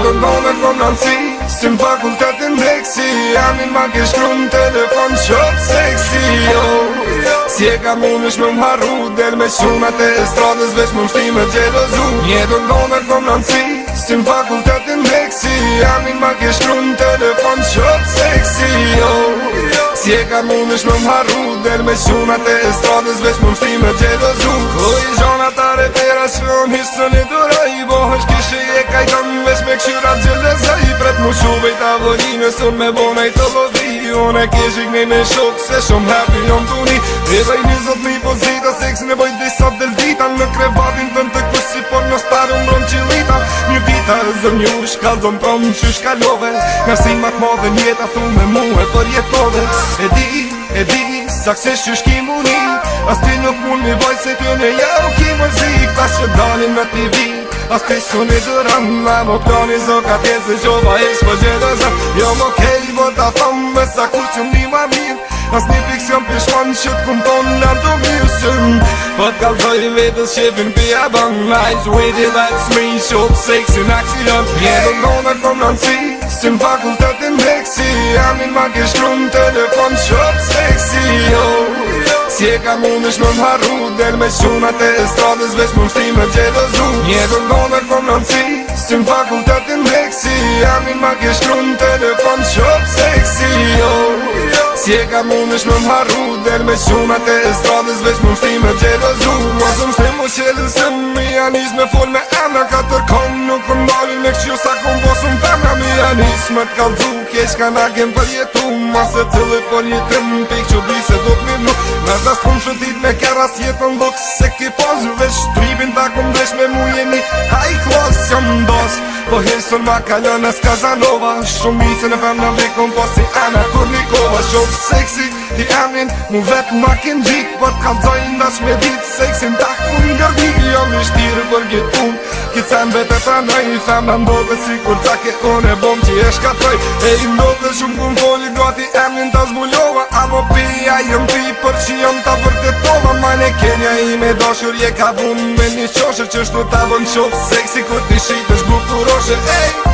Jetën tonë kom nënësi, si më fakultetin dheksi, jamin ma ke shkru në telefon qop seksi, si e ka munësh me më harru, del me shumat e estradës, veç më mshti me gjelozu. Jetën tonë kom nënësi, si më fakultetin dheksi, jamin ma ke shkru në telefon qop seksi, si e ka munësh me më harru, del me shumat e estradës, veç më mshti me gjelozu. Koj zhona ta repera shkron hisën e duraj, bohësh kishe e kajton veç me këshyrat gjelezaj. Pret mu shuvej tavolinës, unë me bonaj të lodhi, unë e keshik nej me shok, se shumë happy jom tuni. E bëj 20.000 pozita, seksin e bëj disa del dita, në krevatin tën të kush si por në starë mbron qilita. Një dita zëm një shkallzon prom që shkallove, nga si mak modhe njeta thu me mu e për jetove. E di, saksesh që shki muni, as ti nuk mund mi boj se ty në jau ki mërzik. Ta që dalin në TV, as ti su një dëram, ma më plani zoka tjesë qova ish për gjelëzëm. Jo më kej, bo ta thëmë, me sa kur që ndi ma mirë, as një fiksion pishman që t'kum tonë në të mirësëm. Po t'kallzoj vetës shefin pia bën, nice witty, that's me, shop seksi në aksion. Jetën tonë kom nënësi, si më fakultetin dheksi, jamin ma ke shkru në telefon qop seksi, si e ka munësh me më harru, del me shumat e estradës, veç më mshti me gjelozu. Jetën tonë kom nënësi, si më fakultetin dheksi, jamin ma ke shkru në telefon qop seksi, si e ka munësh me më harru, del me shumat e estradës, veç më mshti me gjelozu. Mosë mshti mu qelësëm, mi janis me fol me emna, katër kom nuk ndalin me këshju sa kom posëm femna. Mi janis me t'kallzu, kesh ka na kem për jetu, masë cëllit për jetëm, pek që di se do t'mirnu. Në das kom shëtit me keras jetën luk, se ki pozu veç tribin ta kom dresh me mu jeni high class jam dos. Po hesën ma kalon as Kazanova, shumicën e femna vekon po si Ana Kurnikova. Shok seksi, ti amin, mu vet ma ken gjik, po t'kallzoj ndash me dit seksin ta kun ngërdi. Jo mi shtirë për gjithun, kitën vete pranoj, femna ndodhe si kur ca ke unë e bom që e shkatroj. E i ndodhe shumë kun foli gati amin ta zbulova, amo pia jëm pi për që jëm ta vërtetova. Mane Kenja i me dashur je ka vun me një qoshër që shtu ta vën qop seksi, kur ti shit është bukuroshe.